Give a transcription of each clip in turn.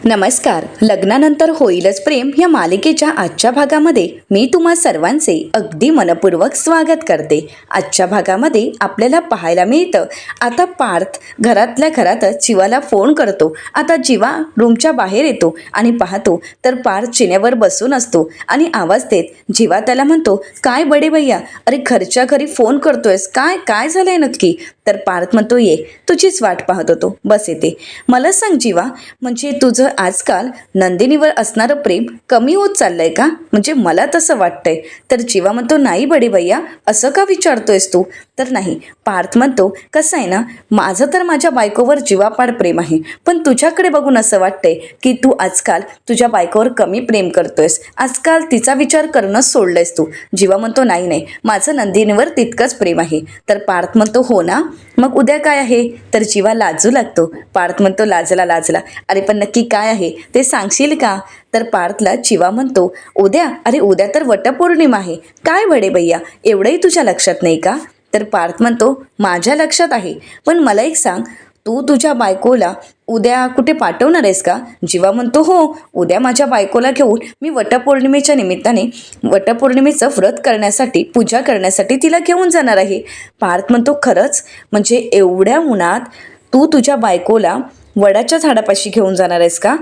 नमस्कार. लग्नानंतर होईलच प्रेम या मालिकेच्या आजच्या भागामध्ये मी तुम्हा सर्वांचे अगदी मनपूर्वक स्वागत करते. आजच्या भागामध्ये आपल्याला पाहायला मिळतं आता पार्थ घरातल्या घरातच जीवाला फोन करतो. आता जीवा रूमच्या बाहेर येतो आणि पाहतो तर पार्थ चिन्यावर बसून असतो आणि आवाज देत जीवा त्याला म्हणतो, काय बडे भैया, अरे घरच्या घरी फोन करतोयस, काय काय झालंय नक्की? तर पार्थ म्हणतो, ये तुझीच वाट पाहत होतो, बस येते. मला सांग जीवा, म्हणजे तुझं आजकाल नंदिनीवर असणारं प्रेम कमी होत चाललंय का? म्हणजे मला तसं वाटतंय. तर जीवा म्हणतो, नाही बडे भैया, असं का विचारतोयस तू? तर नाही. पार्थ म्हणतो, कसं आहे ना, माझं तर माझ्या बायकोवर जीवापाड प्रेम आहे, पण तुझ्याकडे बघून असं वाटतंय की तू आजकाल तुझ्या बायकोवर कमी प्रेम करतोयस, आजकाल तिचा विचार करणंच सोडलंयस तू. जीवा म्हणतो, नाही नाही, माझं नंदिनीवर तितकंच प्रेम आहे. तर पार्थ म्हणतो, हो ना, मग उद्या काय आहे? तर जीवा लाजू लागतो. पार्थ म्हणतो, लाजला लाजला, अरे पण नक्की काय आहे ते सांगशील का? तर पार्थला जीवा म्हणतो, उद्या? अरे उद्या तर वटपौर्णिमा आहे. काय बडे भैया, एवढंही तुझ्या लक्षात नाही का? तर पार्थ म्हणतो, माझ्या लक्षात आहे, पण मला एक सांग, तू तुझ्या बायकोला उद्या कुठे पाठवणार आहेस का? जीवा म्हणतो, हो, उद्या माझ्या बायकोला घेऊन मी वटपौर्णिमेच्या निमित्ताने वटपौर्णिमेचं व्रत करण्यासाठी, पूजा करण्यासाठी तिला घेऊन जाणार आहे. पार्थ म्हणतो, खरंच? म्हणजे एवढ्या उन्हात तू तुझ्या बायकोला वडाच्या झाडापाशी घेऊन जाणार आहेस का?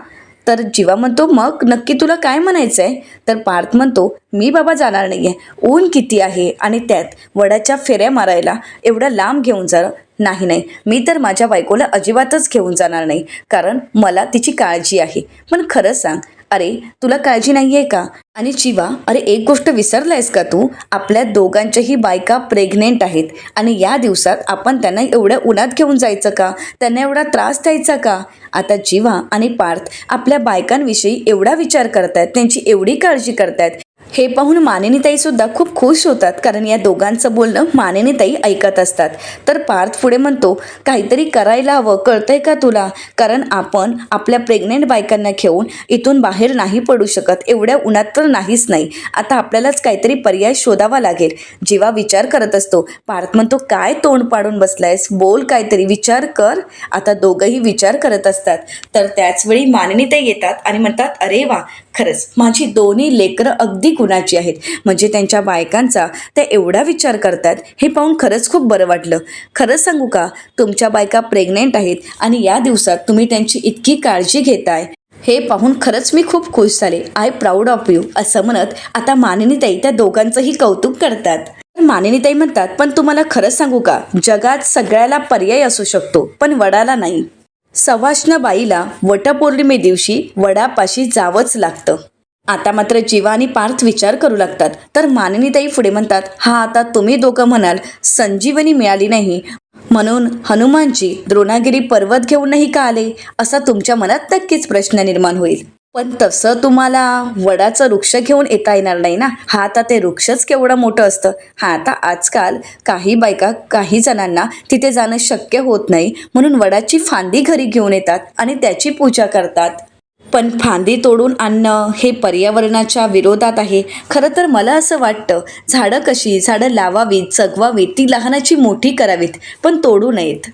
तर जीवा म्हणतो, मग नक्की तुला काय म्हणायचं आहे? तर पार्थ म्हणतो, मी बाबा जाणार नाही आहे, ऊन किती आहे आणि त्यात वडाच्या फेऱ्या मारायला एवढं लांब घेऊन जा. नाही नाही, मी तर माझ्या बायकोला अजिबातच घेऊन जाणार नाही, कारण मला तिची काळजी आहे. पण खरं सांग, अरे तुला काळजी नाही आहे का? आणि जीवा, अरे एक गोष्ट विसरलायस का तू? आपल्या दोघांच्याही बायका प्रेग्नेंट आहेत आणि या दिवसात आपण त्यांना एवढ्या उन्हात घेऊन जायचं का? त्यांना एवढा त्रास द्यायचा का? आता जीवा आणि पार्थ आपल्या बायकांविषयी एवढा विचार करतायत, त्यांची एवढी काळजी करतायत, हे पाहून मानिनीताईसुद्धा खूप खुश होतात, कारण या दोघांचं बोलणं मानिनीताई ऐकत असतात. तर पार्थ पुढे म्हणतो, काहीतरी करायला हवं, कळतंय का तुला? कारण आपण आपल्या प्रेग्नेंट बायकांना घेऊन इथून बाहेर नाही पडू शकत, एवढ्या उन्हात तर नाहीच नाही. आता आपल्यालाच काहीतरी पर्याय शोधावा लागेल. जीवा विचार करत असतो. पार्थ म्हणतो, काय तोंड पाडून बसलायस, बोल, काहीतरी विचार कर. आता दोघंही विचार करत असतात. तर त्याचवेळी मानिनीताई येतात आणि म्हणतात, अरे वा, खरंच माझी दोन्ही लेकरं अगदी गुणाची आहेत. म्हणजे त्यांच्या बायकांचा त्या एवढा विचार करतात, हे पाहून खरंच खूप बरं वाटलं. खरंच सांगू का, तुमच्या बायका प्रेग्नेंट आहेत आणि या दिवसात तुम्ही त्यांची इतकी काळजी घेताय, हे पाहून खरंच मी खूप खुश झाले. I proud of you. असं म्हणत आता मानिनीताई त्या दोघांचंही कौतुक करतात. मानिनीताई म्हणतात, पण तुम्हाला खरंच सांगू का, जगात सगळ्याला पर्याय असू शकतो, पण वडाला नाही. सवाष्णबाईला वटपौर्णिमे दिवशी वडापाशी जावंच लागतं. आता मात्र जीवा आणि पार्थ विचार करू लागतात. तर मानिनीताई पुढे म्हणतात, हा आता तुम्ही दोघं म्हणाल संजीवनी मिळाली नाही म्हणून हनुमानजी द्रोणागिरी पर्वत घेऊनही का आले, असा तुमच्या मनात नक्कीच प्रश्न निर्माण होईल. पण तसं तुम्हाला वडाचं वृक्ष घेऊन येता येणार नाही ना. हा आता ते वृक्षच केवढं मोठं असतं. हा आता आजकाल काही बायका, काही जणांना तिथे जाणं शक्य होत नाही, म्हणून वडाची फांदी घरी घेऊन येतात आणि त्याची पूजा करतात. पण फांदी तोडून आणणं हे पर्यावरणाच्या विरोधात आहे. खरं तर मला असं वाटतं, झाडं लावावीत, जगवावीत, ती लहानाची मोठी करावीत, पण तोडू नयेत.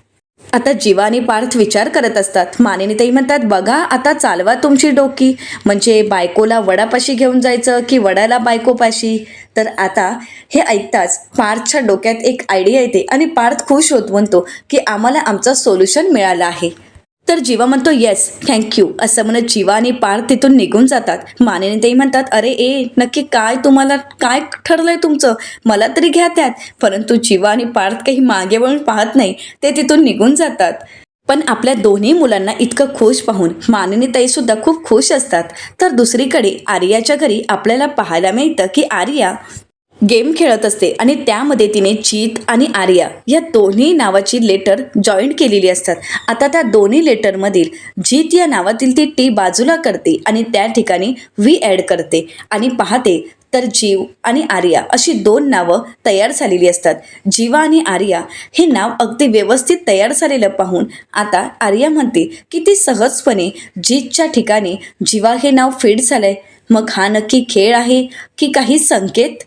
आता जीवा आणि पार्थ विचार करत असतात. मानिनीताई म्हणतात, बघा आता चालवा तुमची डोकी, म्हणजे बायकोला वडापाशी घेऊन जायचं की वडाला बायकोपाशी? तर आता हे ऐकताच पार्थच्या डोक्यात एक आयडिया येते आणि पार्थ खुश होत म्हणतो की आम्हाला आमचं सोल्युशन मिळालं आहे. तर जीवा म्हणतो, येस, थँक्यू. असं म्हणत जीवा आणि पार्थ तिथून निघून जातात. मानिनीताई म्हणतात, अरे नक्की काय, तुम्हाला काय ठरलंय तुमचं? मला तरी घ्या त्यात. परंतु जीवा आणि पार्थ काही मागे वळून पाहत नाही, ते तिथून निघून जातात. पण आपल्या दोन्ही मुलांना इतकं खुश पाहून मानिनीताई सुद्धा खूप खुश असतात. तर दुसरीकडे आर्याच्या घरी आपल्याला पाहायला मिळतं की आर्या गेम खेळत असते आणि त्यामध्ये तिने जीत आणि आर्या या दोन्ही नावाची लेटर जॉईंट केलेली असतात. आता त्या दोन्ही लेटरमधील जीत या नावातील ती टी बाजूला करते आणि त्या ठिकाणी व्ही ॲड करते आणि पाहते तर जीव आणि आर्या अशी दोन नावं तयार झालेली असतात. जीवा आणि आर्या हे नाव अगदी व्यवस्थित तयार झालेलं पाहून आता आर्या म्हणते की ती सहजपणे जीतच्या ठिकाणी जीवा हे नाव फिट झालंय. मग हा नक्की खेळ आहे की काही संकेत?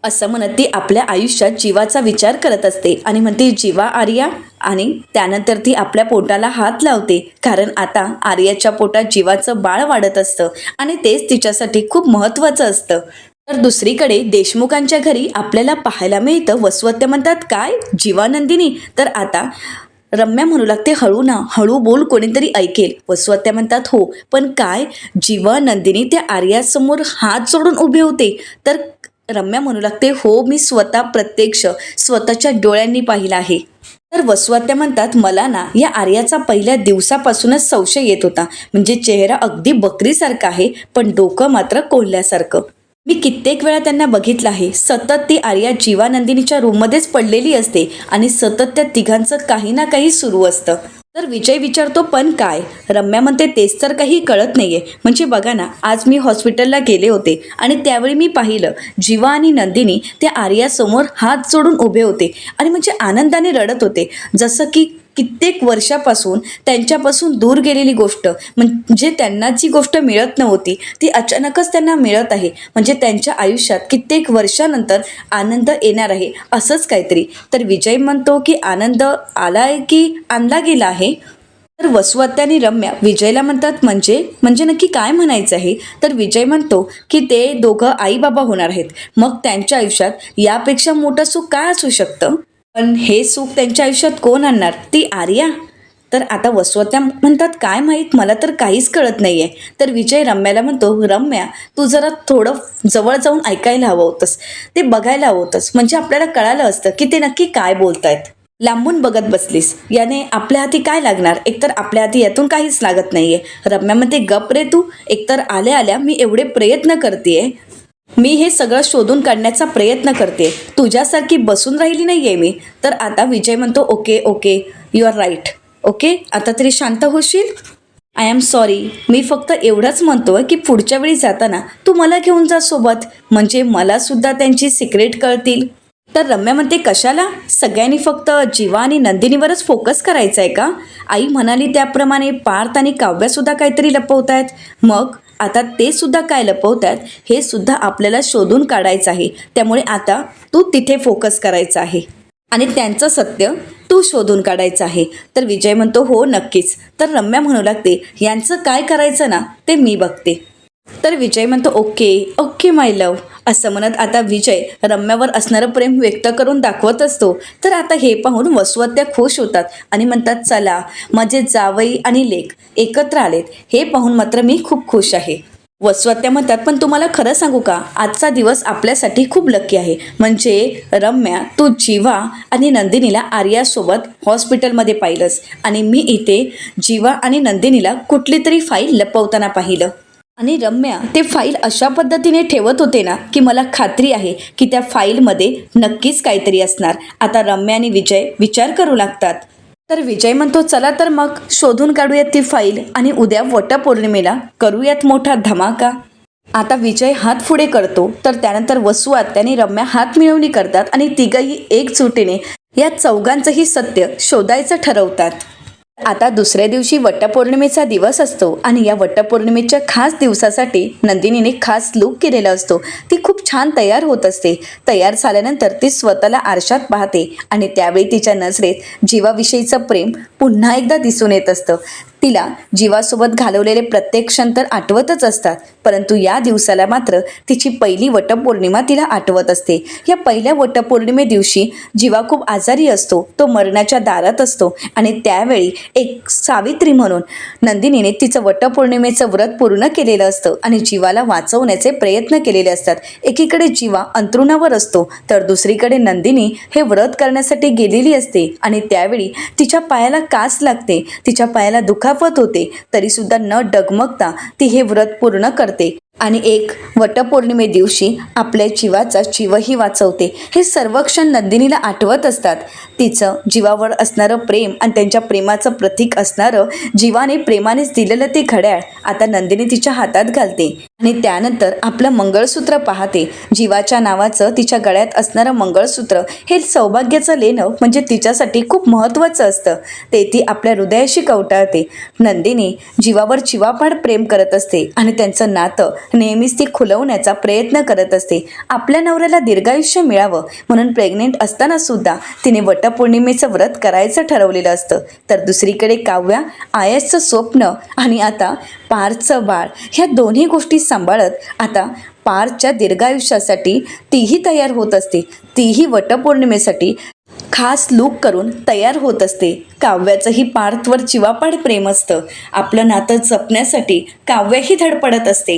असं म्हणत ती आपल्या आयुष्यात जीवाचा विचार करत असते आणि म्हणते, जीवा, आर्या, आणि त्यानंतर ती आपल्या पोटाला हात लावते, कारण आता आर्याच्या पोटात जीवाचं बाळ वाढत असतं आणि तेच तिच्यासाठी खूप महत्त्वाचं असतं. तर दुसरीकडे देशमुखांच्या घरी आपल्याला पाहायला मिळतं वसुहत्या म्हणतात, काय जीवानंदिनी? तर आता रम्या म्हणू लागते, हळू ना, हळू बोल, कोणीतरी ऐकेल. वसुहत्या म्हणतात, हो पण काय? जीवानंदिनी त्या आर्यासमोर हात जोडून उभे होते. तर रम्या म्हणू लागते, हो मी स्वतः प्रत्यक्ष स्वतःच्या डोळ्यांनी पाहिलं आहे. तर वसुहत्या म्हणतात, मला ना या आर्याचा पहिल्या दिवसापासूनच संशय येत होता. म्हणजे चेहरा अगदी बकरीसारखा आहे, पण डोकं मात्र कोल्ह्यासारखं. मी कित्येक वेळा त्यांना बघितलं आहे. सतत ती आर्या जीवानंदिनीच्या रूममध्येच पडलेली असते आणि सतत त्या तिघांचं काही ना काही सुरू असतं. तर विजय विचारतो, पण काय? रम्या म्हणते, तेच तर काही कळत नाहीये. म्हणजे बघा ना, आज मी हॉस्पिटलला गेले होते आणि त्यावेळी मी पाहिलं जीवा आणि नंदिनी त्या आर्यासमोर हात जोडून उभे होते आणि म्हणजे आनंदाने रडत होते, जसं की कित्येक वर्षापासून त्यांच्यापासून दूर गेलेली गोष्ट, म्हणजे त्यांना जी गोष्ट मिळत नव्हती ती अचानकच त्यांना मिळत आहे. म्हणजे त्यांच्या आयुष्यात कित्येक वर्षानंतर आनंद येणार आहे, असंच काहीतरी. तर विजय म्हणतो की आनंद आलाय की आणला गेला आहे? तर वसुहत्या आणि रम्या विजयला म्हणतात, म्हणजे म्हणजे नक्की काय म्हणायचं आहे? तर विजय म्हणतो की ते दोघं आई बाबा होणार आहेत. मग त्यांच्या आयुष्यात यापेक्षा मोठं सुख काय असू शकतं? पण हे सुख त्यांच्या आयुष्यात कोण आणणार? ती आर्या? तर आता वसुहत्या म्हणतात, काय माहीत, मला तर काहीच कळत नाहीये. तर विजय रम्याला म्हणतो, रम्या तू जरा थोडं जवळ जाऊन ऐकायला हवं होतंस, ते बघायला हवं होतंस, म्हणजे आपल्याला कळालं असतं की ते नक्की काय बोलतायत. लांबून बघत बसलीस, याने आपल्या हाती काय लागणार? एकतर आपल्या हाती यातून काहीच लागत नाहीये. रम्या म्हणते, गप रे तू, एकतर आल्या आल्या मी एवढे प्रयत्न करतेय, मी हे सगळं शोधून काढण्याचा प्रयत्न करते, तुझ्यासारखी बसून राहिली नाहीये मी. तर आता विजय म्हणतो, okay okay, you are right, okay, आता तरी शांत होशील? आय एम सॉरी, मी फक्त एवढंच म्हणतोय की पुढच्या वेळी जाताना तू मला घेऊन जा सोबत, म्हणजे मला सुद्धा त्यांची सिक्रेट कळतील. तर रम्या म्हणते, कशाला? सगळ्यांनी फक्त जीवा आणि नंदिनीवरच फोकस करायचा आहे का? आई म्हणाली त्याप्रमाणे पार्थ आणि काव्यासुद्धा काहीतरी लपवतायत. मग आता ते सुद्धा काय लपवतात हे सुद्धा आपल्याला शोधून काढायचं आहे. त्यामुळे आता तू तिथे फोकस करायचा आहे आणि त्यांचं सत्य तू शोधून काढायचं आहे. तर विजय म्हणतो, हो नक्कीच. तर रम्या म्हणू लागते, यांचं काय करायचं ना ते मी बघते. तर विजय म्हणतो, ओके ओके माय लव, असं म्हणत आता विजय रम्यावर असणारं प्रेम व्यक्त करून दाखवत असतो. तर आता हे पाहून वसुहत्या खुश होतात आणि म्हणतात, चला माझे जावई आणि लेक एकत्र आलेत, हे पाहून मात्र मी खूप खुश आहे. वसुहत्या म्हणतात, पण तुम्हाला खरं सांगू का, आजचा दिवस आपल्यासाठी खूप लकी आहे. म्हणजे रम्या, तू जीवा आणि नंदिनीला आर्यासोबत हॉस्पिटलमध्ये पाहिलंस आणि मी इथे जीवा आणि नंदिनीला कुठली तरी फाईल लपवताना पाहिलं. आणि रम्या ते फाईल अशा पद्धतीने ठेवत होते ना की मला खात्री आहे की त्या फाईलमध्ये नक्कीच काहीतरी असणार. आता रम्या आणि विजय विचार करू लागतात. तर विजय म्हणतो, चला तर मग शोधून काढूयात ती फाईल आणि उद्या वटपौर्णिमेला करूयात मोठा धमाका. आता विजय हात पुढे करतो, तर त्यानंतर वसुहत्या आणि रम्या हात मिळवणी करतात आणि तिघही एकजुटीने या चौघांचंही सत्य शोधायचं ठरवतात. आता दुसऱ्या दिवशी वटपौर्णिमेचा दिवस असतो आणि या वटपौर्णिमेच्या खास दिवसासाठी नंदिनीने खास लूक केलेला असतो. ती खूप छान तयार होत असते. तयार झाल्यानंतर ती स्वतःला आरशात पाहते आणि त्यावेळी तिच्या नजरेत जीवाविषयीचं प्रेम पुन्हा एकदा दिसून येत असतं. तिला जीवासोबत घालवलेले प्रत्येक क्षण तर आठवतच असतात, परंतु या दिवसाला मात्र तिची पहिली वटपौर्णिमा तिला आठवत असते. या पहिल्या वटपौर्णिमे दिवशी जीवा खूप आजारी असतो, तो मरणाच्या दारात असतो आणि त्यावेळी एक सावित्री म्हणून नंदिनीने तिचं वटपौर्णिमेचं व्रत पूर्ण केलेलं असतं आणि जीवाला वाचवण्याचे प्रयत्न केलेले असतात. एकीकडे जीवा अंथरुणावर असतो, तर दुसरीकडे नंदिनी हे व्रत करण्यासाठी गेलेली असते आणि त्यावेळी तिच्या पायाला कास लागते, तिच्या पायाला दुखापत होते, तरी सुद्धा न डगमगता ती हे व्रत पूर्ण करते आणि एक वटपौर्णिमे दिवशी आपल्या जीवाचा जीवही वाचवते. हे सर्व क्षण नंदिनीला आठवत असतात. तिचं जीवावर असणारं प्रेम आणि त्यांच्या प्रेमाचं प्रतीक असणारं जीवाने प्रेमानेच दिलेलं ते घड्याळ आता नंदिनी तिच्या हातात घालते. आणि त्यानंतर आपलं मंगळसूत्र पाहते. जीवाच्या नावाचं तिच्या गळ्यात असणारं मंगळसूत्र हे सौभाग्याचं लेणं म्हणजे तिच्यासाठी खूप महत्त्वाचं असतं. ते ती आपल्या हृदयाशी कवटाळते. नंदिनी जीवावर चिवापाड प्रेम करत असते आणि त्यांचं नातं नेहमीच ती खुलवण्याचा प्रयत्न करत असते. आपल्या नवऱ्याला दीर्घायुष्य मिळावं म्हणून प्रेग्नेंट असताना सुद्धा तिने वटपौर्णिमेचं व्रत करायचं ठरवलेलं असतं. तर दुसरीकडे काव्या, आयसचं स्वप्न आणि आता पार्थचं बाळ ह्या दोन्ही गोष्टी सांभाळत आता पार्थच्या दीर्घायुष्यासाठी तीही तयार होत असते. तीही वटपौर्णिमेसाठी खास लूक करून तयार होत असते. काव्याचंही पार्थवर चिवापाड प्रेम असतं. आपलं नातं जपण्यासाठी काव्याही धडपडत असते.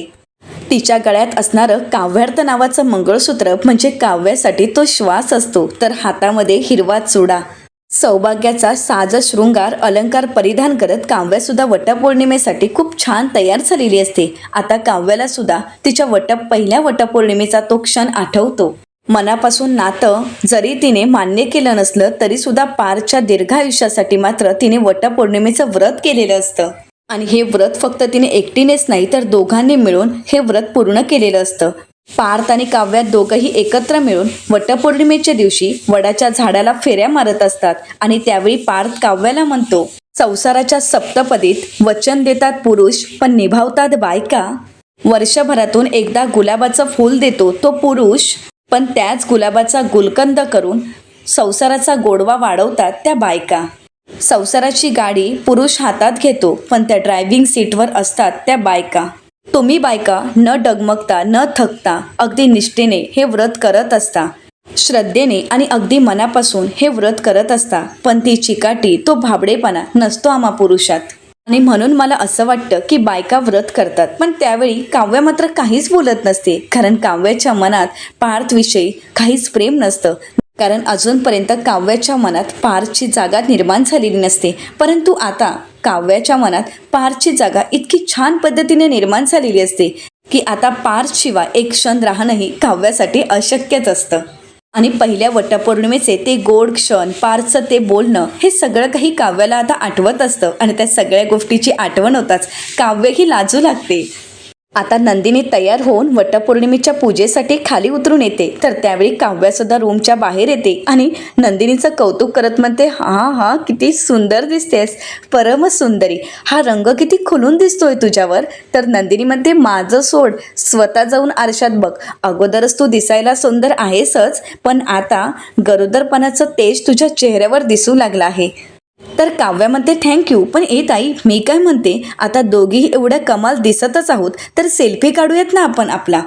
तिच्या गळ्यात असणारं काव्यार्थ नावाचं मंगळसूत्र म्हणजे काव्यासाठी तो श्वास असतो. तर हातामध्ये हिरवा चुडा, सौभाग्याचा साज शृंगार अलंकार परिधान करत काव्यासुद्धा वटपौर्णिमेसाठी खूप छान तयार झालेली असते. आता काव्याला सुद्धा तिच्या पहिल्या वटपौर्णिमेचा तो क्षण आठवतो. मनापासून नातं जरी तिने मान्य केलं नसलं तरी सुद्धा पारच्या दीर्घायुष्यासाठी मात्र तिने वटपौर्णिमेचं व्रत केलेलं असतं. आणि हे व्रत फक्त तिने एकटीनेच नाही तर दोघांनी मिळून हे व्रत पूर्ण केलेलं असतं. पार्थ आणि काव्या दोघंही एकत्र मिळून वटपौर्णिमेच्या दिवशी वडाच्या झाडाला फेऱ्या मारत असतात. आणि त्यावेळी पार्थ काव्याला म्हणतो, संसाराच्या सप्तपदीत वचन देतात पुरुष पण निभावतात बायका. वर्षभरातून एकदा गुलाबाचं फूल देतो तो पुरुष, पण त्याच गुलाबाचा गुलकंद करून संसाराचा गोडवा वाढवतात त्या बायका. संसाराची गाडी पुरुष हातात घेतो पण त्या ड्रायव्हिंग सीटवर असतात त्या बायका. तुम्ही बायका न डगमगता न थकता अगदी निष्ठेने हे व्रत करत असता, श्रद्धेने आणि अगदी मनापासून हे व्रत करत असता. पण ती चिकाटी, तो भाबडेपणा नसतो आम्हा पुरुषात. आणि म्हणून मला असं वाटतं की बायका व्रत करतात. पण त्यावेळी काव्या मात्र काहीच बोलत नसते. कारण काव्याच्या मनात पार्थविषयी काहीच प्रेम नसतं. कारण अजूनपर्यंत काव्याच्या मनात पार्थची जागा निर्माण झालेली नसते. परंतु आता काव्याच्या मनात पार्थची जागा इतकी छान पद्धतीने निर्माण झालेली असते की आता पार्थशिवाय एक क्षण राहणंही काव्यासाठी अशक्यच असतं. आणि पहिल्या वटपौर्णिमेचे ते गोड क्षण, पार्थचं ते बोलणं, हे सगळं काही काव्याला आता आठवत असतं. आणि त्या सगळ्या गोष्टीची आठवण होताच काव्यही लाजू लागते. आता नंदिनी तयार होऊन वटपौर्णिमेच्या पूजेसाठी खाली उतरून येते. तर त्यावेळी काव्यासुद्धा रूमच्या बाहेर येते आणि नंदिनीचं कौतुक करत म्हणते, हा किती सुंदर दिसतेस, परम सुंदरी, हा रंग किती खुलून दिसतोय तुझ्यावर. तर नंदिनी म्हणते, माझं सोड, स्वतः जाऊन आरशात बघ. अगोदरच तू दिसायला सुंदर आहेसच, पण आता गरोदरपणाचं तेज तुझ्या चेहऱ्यावर दिसू लागलं आहे. तर काव्या म्हणते, थँक्यू, पण ताई मी काय म्हणते, आता दोघीही एवढ्या कमाल दिसतच आहोत तर सेल्फी काढूयात ना आपण आपला.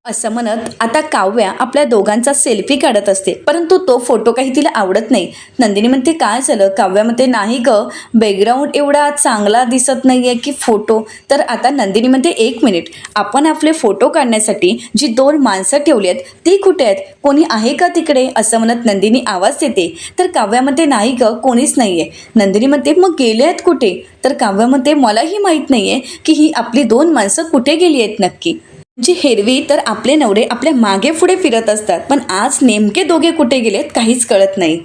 असं म्हणत आता काव्या आपल्या दोघांचा सेल्फी काढत असते. परंतु तो फोटो काही तिला आवडत नाही. नंदिनी म्हणते, काय झालं? काव्या म्हणते, नाही ग, बॅकग्राऊंड एवढा चांगला दिसत नाहीये की फोटो. तर आता नंदिनी म्हणते, एक मिनिट, आपण आपले फोटो काढण्यासाठी जी 2 माणसं ठेवली आहेत ती कुठे आहेत? कोणी आहे का तिकडे? असं म्हणत नंदिनी आवाज देते. तर काव्या म्हणते, नाही ग, कोणीच नाहीये. नंदिनी म्हणते, मग गेले आहेत कुठे? तर काव्या म्हणते, मलाही माहीत नाहीये की ही आपली 2 माणसं कुठे गेली आहेत नक्की. जी हेरवी तर आपले नवरे आपल्या मागे पुढे फिरत असतात, पण आज नेमके दोघे कुठे गेलेत काहीच कळत नाही.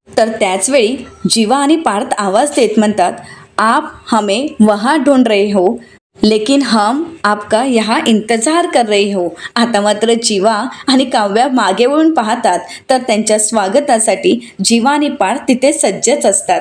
तर त्याचवेळी जीवा आणि पार्थ आवाज देत म्हणतात, आप हमें वहाँ ढूंढ रहे हो लेकिन हम आपका यहाँ इंतजार कर रहे हो. आता मात्र जीवा आणि काव्या मागे वळून पाहतात. तर त्यांच्या स्वागतासाठी जीवा आणि पार्थ तिथे सज्जच असतात.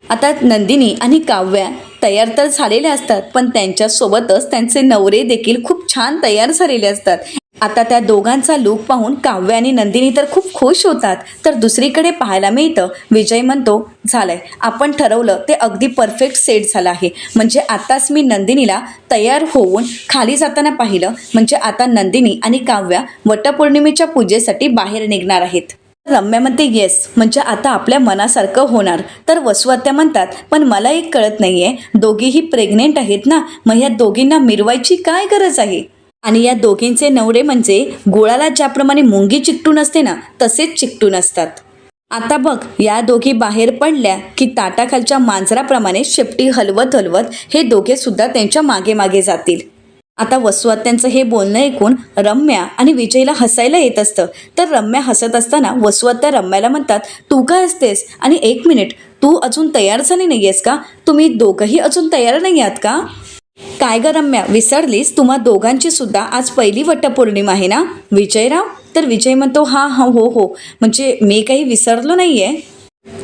आता नंदिनी आणि काव्या तयार तर झालेल्या असतात, पण त्यांच्यासोबतच त्यांचे नवरे देखील खूप छान तयार झालेले असतात. आता त्या दोघांचा लूक पाहून काव्या आणि नंदिनी तर खूप खुश होतात. तर दुसरीकडे पाहायला मिळतं, विजय म्हणतो, झालंय, आपण ठरवलं ते अगदी परफेक्ट सेट झालं आहे. म्हणजे आताच मी नंदिनीला तयार होऊन खाली जाताना पाहिलं. म्हणजे आता नंदिनी आणि काव्या वटपौर्णिमेच्या पूजेसाठी बाहेर निघणार आहेत. रम्या म्हणते, येस, म्हणजे आता आपल्या मनासारखं होणार. तर वसुआत्या म्हणतात, पण मला एक कळत नाहीये, दोघीही प्रेग्नेंट आहेत ना, मग या दोघींना मिरवायची काय गरज आहे? आणि या दोघींचे नवरे म्हणजे गुळाला ज्याप्रमाणे मुंगी चिकटून असते ना, तसेच चिकटून असतात. आता बघ, या दोघी बाहेर पडल्या की ताटाखालच्या मांजराप्रमाणे शेपटी हलवत हलवत हे दोघे सुद्धा त्यांच्या मागे मागे जातील. आता वसुआत्यांचं हे बोलणं ऐकून रम्या आणि विजयला हसायला येत असतं. तर रम्या हसत असताना वसुआत्या रम्याला म्हणतात, तू काय असतेस? आणि एक मिनिट, तू अजून तयार झाली नाही आहेस का? तुम्ही दोघंही अजून तयार नाही आहात का? काय ग रम्या, विसरलीस? तुम्हा दोघांची सुद्धा आज पहिली वटपौर्णिमा आहे ना? विजयराव? तर विजय म्हणतो हा हा हो हो, म्हणजे मी काही विसरलो नाहीये.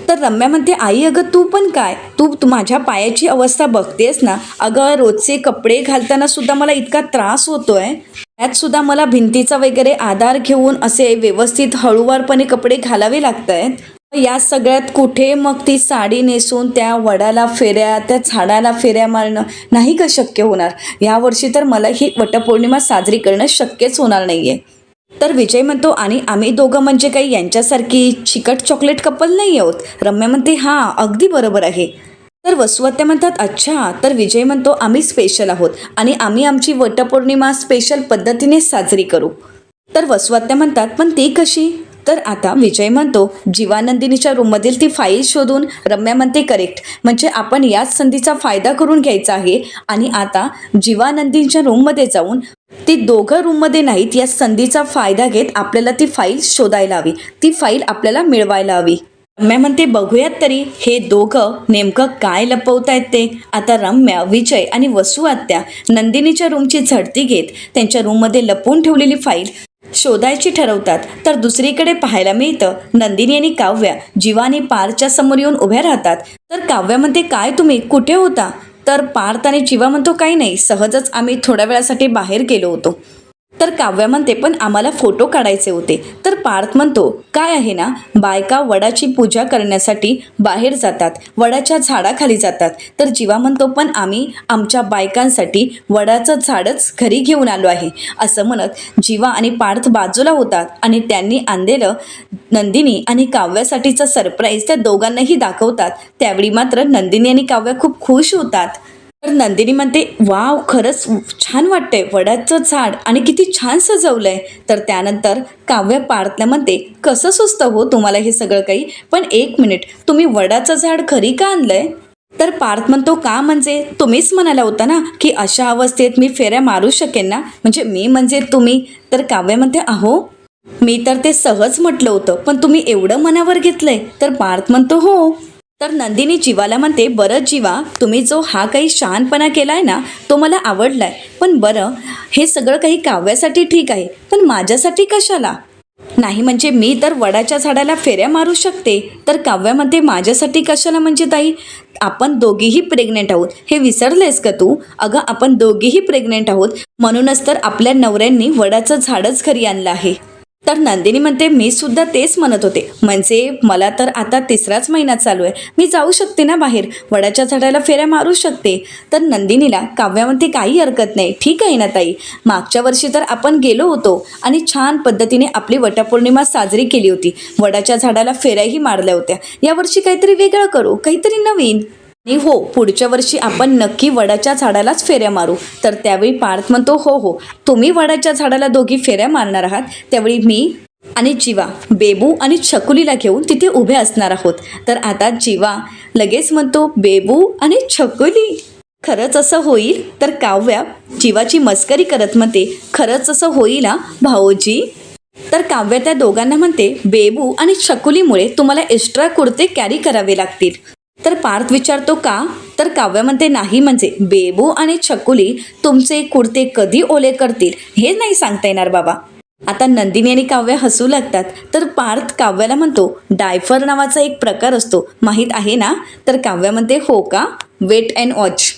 तर रम्या म्हणते आई अगं तू पण काय, तू माझ्या पायाची अवस्था बघतेस ना अगं, रोजचे कपडे घालताना सुद्धा मला इतका त्रास होतोय. त्यात सुद्धा मला भिंतीचा वगैरे आधार घेऊन असे व्यवस्थित हळूवारपणे कपडे घालावे लागत आहेत. या सगळ्यात कुठे मग ती साडी नेसून त्या वडाला फेऱ्या, त्या झाडाला फेऱ्या मारणं नाही का शक्य होणार. यावर्षी तर मला ही वटपौर्णिमा साजरी करणं शक्यच होणार नाहीये. तर विजय म्हणतो आणि आम्ही दोघं म्हणजे काही यांच्यासारखी चिकट चॉकलेट कपल नाही आहोत. रम्या म्हणते हां अगदी बरोबर आहे. तर वसुहत्या म्हणतात अच्छा. तर विजय म्हणतो आम्ही स्पेशल आहोत आणि आम्ही आमची वटपौर्णिमा स्पेशल पद्धतीने साजरी करू. तर वसुहत्या म्हणतात पण ती कशी? तर आता विजय म्हणतो जीवानंदिनीच्या रूममधील ती फाईल शोधून. रम्या म्हणते करेक्ट, म्हणजे आपण याच संधीचा फायदा करून घ्यायचा आहे आणि आता जीवानंदींच्या रूममध्ये जाऊन ती दोघं रूममध्ये नाहीत या संधीचा फायदा घेत आपल्याला ती फाईल शोधायला हवी, ती फाईल आपल्याला मिळवायला हवी. रम्या म्हणते बघूयात तरी हे दोघं नेमकं काय लपवतायत ते. आता रम्या, विजय आणि वसुहत्या नंदिनीच्या रूमची झडती घेत त्यांच्या रूममध्ये लपवून ठेवलेली फाईल शोधायची ठरवतात. तर दुसरीकडे पाहायला मिळतं नंदिनी आणि काव्या जीवा आणि पार्थच्या समोर येऊन उभ्या राहतात. तर काव्या म्हणते काय तुम्ही कुठे होता? तर पार्थ आणि जीवा म्हणतो काही नाही, सहजच आम्ही थोड्या वेळासाठी बाहेर गेलो होतो. तर काव्या म्हणते पण आम्हाला फोटो काढायचे होते. तर पार्थ म्हणतो काय आहे ना, बायका वडाची पूजा करण्यासाठी बाहेर जातात, वडाच्या झाडाखाली जातात. तर जीवा म्हणतो पण आम्ही आमच्या बायकांसाठी वडाचं झाडच घरी घेऊन आलो आहे. असं म्हणत जीवा आणि पार्थ बाजूला होतात आणि त्यांनी आणलेलं नंदिनी आणि काव्यासाठीचं सरप्राईज त्या दोघांनाही दाखवतात. त्यावेळी मात्र नंदिनी आणि काव्या खूप खुश होतात. तर नंदिनी म्हणते वाव, खरंच छान वाटतंय, वडाचं झाड आणि किती छान सजवलंय. तर त्यानंतर काव्य पार्थला म्हणते कसं सुचतं हो तुम्हाला हे सगळं काही, पण एक मिनिट, तुम्ही वडाचं झाड घरी का आणलंय? तर पार्थ म्हणतो का म्हणजे तुम्हीच म्हणाला होता ना की अशा अवस्थेत मी फेऱ्या मारू शकेन ना, म्हणजे मी म्हणजे तुम्ही. तर काव्य म्हणते अहो मी तर ते सहज म्हटलं होतं, पण तुम्ही एवढं मनावर घेतलंय. तर पार्थ म्हणतो हो. तर नंदिनी जीवाला म्हणते बरं जीवा, तुम्ही जो हा काही शहाणपणा केलाय ना तो मला आवडलाय, पण बरं हे सगळं काही काव्यासाठी ठीक आहे, पण माझ्यासाठी कशाला? नाही म्हणजे मी तर वडाच्या झाडाला फेऱ्या मारू शकते. तर काव्या म्हणते माझ्यासाठी कशाला म्हणजे ताई, आपण दोघीही प्रेग्नेंट आहोत, हे विसरलेस का तू? अगं आपण दोघीही प्रेग्नेंट आहोत, म्हणूनच तर आपल्या नवऱ्यांनी वडाचं झाडच घरी आणलं आहे. तर नंदिनी म्हणते मी सुद्धा तेच म्हणत होते, म्हणजे मला तर आता 3राच महिना चालू आहे, मी जाऊ शकते ना बाहेर, वडाच्या झाडाला फेऱ्या मारू शकते. तर नंदिनीला काव्या म्हणते काही हरकत नाही, ठीक आहे ना ताई, मागच्या वर्षी तर आपण गेलो होतो आणि छान पद्धतीने आपली वटपौर्णिमा साजरी केली होती, वडाच्या झाडाला फेऱ्याही मारल्या होत्या. यावर्षी काहीतरी वेगळं करू, काहीतरी नवीन. आणि हो, पुढच्या वर्षी आपण नक्की वडाच्या झाडालाच फेऱ्या मारू. तर त्यावेळी पार्थ म्हणतो हो हो, तुम्ही वडाच्या झाडाला दोघी फेऱ्या मारणार आहात, त्यावेळी मी आणि जीवा बेबू आणि छकुलीला घेऊन तिथे उभे असणार आहोत. तर आता जीवा लगेच म्हणतो बेबू आणि छकुली, खरंच असं होईल? तर काव्या जीवाची मस्करी करत म्हणते खरंच असं होईल हा भाऊजी? तर काव्या त्या दोघांना म्हणते बेबू आणि छकुलीमुळे तुम्हाला एक्स्ट्रा कुर्ते कॅरी करावे लागतील. तर पार्थ विचारतो का? तर काव्य म्हणते नाही, म्हणजे बेबू आणि छकुली तुमचे कुर्ते कधी ओले करतील हे नाही सांगता येणार बाबा. आता नंदिनी आणि काव्य हसू लागतात. तर पार्थ काव्याला म्हणतो डायफर नावाचा एक प्रकार असतो, माहीत आहे ना? तर काव्य म्हणते हो का, वेट अँड वॉच.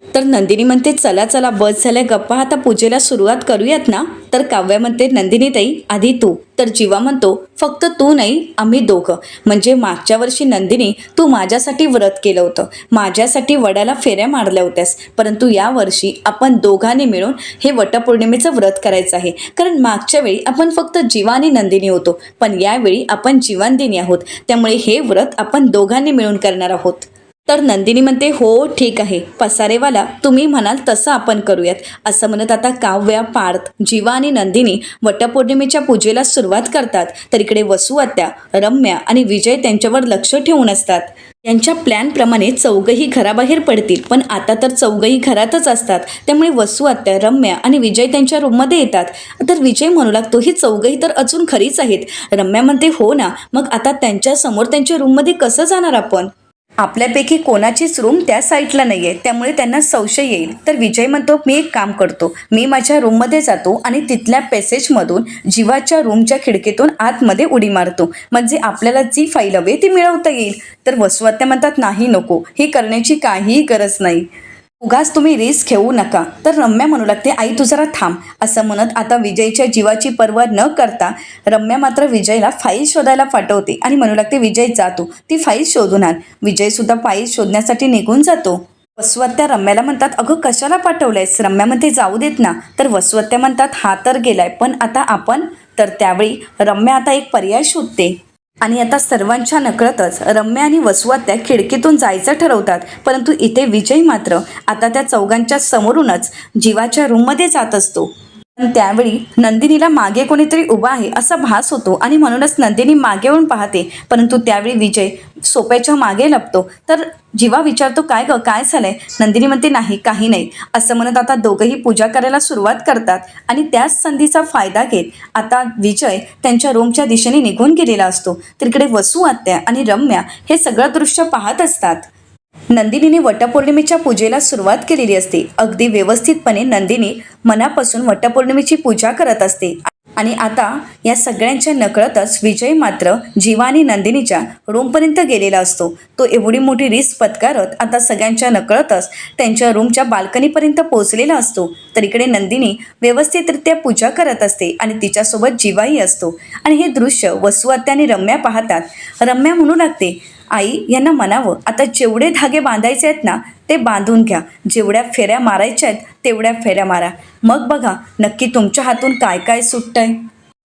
तर नंदिनी म्हणते चला चला बस झाल्या गप्पा, आता पूजेला सुरुवात करूयात ना? तर काव्या म्हणते नंदिनी ताई आधी तू. तर जीवा म्हणतो फक्त तू नाही, आम्ही दोघं, म्हणजे मागच्या वर्षी नंदिनी तू माझ्यासाठी व्रत केलं होतं, माझ्यासाठी वडाला फेऱ्या मारल्या होत्यास, परंतु यावर्षी आपण दोघांनी मिळून हे वटपौर्णिमेचं व्रत करायचं आहे. कारण मागच्या वेळी आपण फक्त जीवा आणि नंदिनी होतो, पण यावेळी आपण जीवानदिनी आहोत, त्यामुळे हे व्रत आपण दोघांनी मिळून करणार आहोत. तर नंदिनी म्हणते हो ठीक आहे पसारेवाला, तुम्ही म्हणाल तसं आपण करूयात. असं म्हणत आता काव्या, पार्थ, जीवा आणि नंदिनी वटपौर्णिमेच्या पूजेला सुरुवात करतात. तर इकडे वसुहत्या, रम्या आणि विजय त्यांच्यावर लक्ष ठेवून असतात. यांच्या प्लॅनप्रमाणे चौघही घराबाहेर पडतील, पण आता तर चौघही घरातच असतात, त्यामुळे वसुहत्या, रम्या आणि विजय त्यांच्या रूममध्ये येतात. तर विजय म्हणू लागतो ही चौघही तर अजून खरीच आहेत. रम्या म्हणते हो ना, मग आता त्यांच्यासमोर त्यांच्या रूममध्ये कसं जाणार आपण? आपल्यापैकी कोणाचीच रूम त्या साईडला नाही आहे, त्यामुळे त्यांना संशय येईल. तर विजय म्हणतो, मी एक काम करतो, मी माझ्या रूममध्ये जातो आणि तिथल्या पॅसेजमधून जीवाच्या रूमच्या खिडकीतून आतमध्ये उडी मारतो, म्हणजे आपल्याला जी फाईल हवी ती मिळवता येईल. तर वसुआत्या म्हणतात, नाही नको, ही करण्याची काहीही गरज नाही, उगाच तुम्ही रिस्क घेऊ नका. तर रम्या म्हणू लागते, आई तू जरा थांब. असं म्हणत आता विजयच्या जीवाची पर्वा न करता रम्या मात्र विजयला फाईल शोधायला पाठवते आणि म्हणू लागते, विजय जातो, ती फाईल शोधून आण. विजय सुद्धा फाईल शोधण्यासाठी निघून जातो. वसुआत्या रम्याला म्हणतात, अगं कशाला पाठवलंयस? रम्या म्हणते, जाऊ देत ना. तर वसुआत्या म्हणतात, हा तर गेलाय, पण आता आपण. तर त्यावेळी रम्या आता एक पर्याय शोधते आणि आता सर्वांच्या नकळतच रम्या आणि वसुआत्या खिडकीतून जायचं ठरवतात. परंतु इथे विजय मात्र आता त्या चौघांच्या समोरूनच जीवाच्या रूममध्ये जात असतो. पण त्यावेळी नंदिनीला मागे कोणीतरी उभा आहे असा भास होतो आणि म्हणूनच नंदिनी मागे येऊन पाहते. परंतु त्यावेळी विजय सोप्याच्या मागे लपतो. तर जीवा विचारतो, काय ग, काय झालंय? नंदिनी म्हणते, नाही काही नाही. असं म्हणत आता दोघंही पूजा करायला सुरुवात करतात आणि त्याच संधीचा फायदा घेत आता विजय त्यांच्या रूमच्या दिशेने निघून गेलेला असतो. तर इकडे वसुआत्या आणि रम्या हे सगळं दृश्य पाहत असतात. नंदिनीने वटपौर्णिमेच्या पूजेला सुरुवात केलेली असते. अगदी व्यवस्थितपणे नंदिनी मनापासून वटपौर्णिमेची पूजा करत असते आणि आता या सगळ्यांच्या नकळतच विजय मात्र जीवा आणि नंदिनीच्या रूमपर्यंत गेलेला असतो. तो एवढी मोठी रिस्क पत्करत आता सगळ्यांच्या नकळतच त्यांच्या रूमच्या बाल्कनीपर्यंत पोहोचलेला असतो. तर इकडे नंदिनी व्यवस्थितरित्या पूजा करत असते आणि तिच्यासोबत जीवाही असतो आणि हे दृश्य वसुआत्या आणि रम्या पाहतात. रम्या म्हणू लागते, आई यांना म्हणावं, आता जेवढे धागे बांधायचे आहेत ना ते बांधून घ्या, जेवढ्या फेऱ्या मारायच्या आहेत तेवढ्या फेऱ्या मारा, मग बघा नक्की तुमच्या हातून काय काय सुटतंय.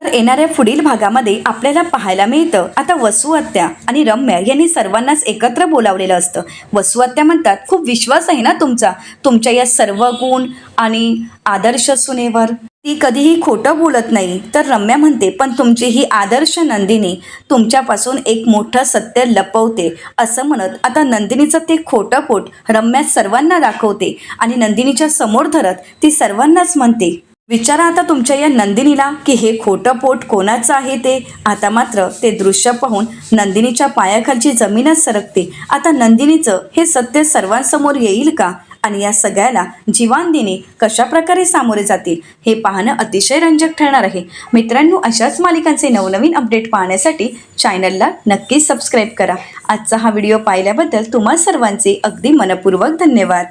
तर येणाऱ्या पुढील भागामध्ये आपल्याला पाहायला मिळतं आता वसुआत्या आणि रम्या यांनी सर्वांनाच एकत्र बोलावलेलं असतं. वसुआत्या म्हणतात, खूप विश्वास आहे ना तुमच्या या सर्व गुण आणि आदर्श सुनेवर, ती कधीही खोटं बोलत नाही. तर रम्या म्हणते, पण तुमची ही आदर्श नंदिनी तुमच्यापासून एक मोठं सत्य लपवते. असं म्हणत आता नंदिनीचं ते खोटं पोट रम्या सर्वांना दाखवते आणि नंदिनीच्या समोर धरत ती सर्वांनाच म्हणते, विचारा आता तुमच्या या नंदिनीला की हे खोटं पोट कोणाचं आहे ते. आता मात्र ते दृश्य पाहून नंदिनीच्या पायाखालची जमीनच सरकते. आता नंदिनीचं हे सत्य सर्वांसमोर येईल का आणि या सगळ्याला जीवानदिनी कशा प्रकारे सामोरे जातील हे पाहणं अतिशय रंजक ठरणार आहे. मित्रांनो, अशाच मालिकांचे नवनवीन अपडेट पाहण्यासाठी चॅनलला नक्की सबस्क्राईब करा. आजचा हा व्हिडिओ पाहिल्याबद्दल तुम्हा सर्वांचे अगदी मनपूर्वक धन्यवाद.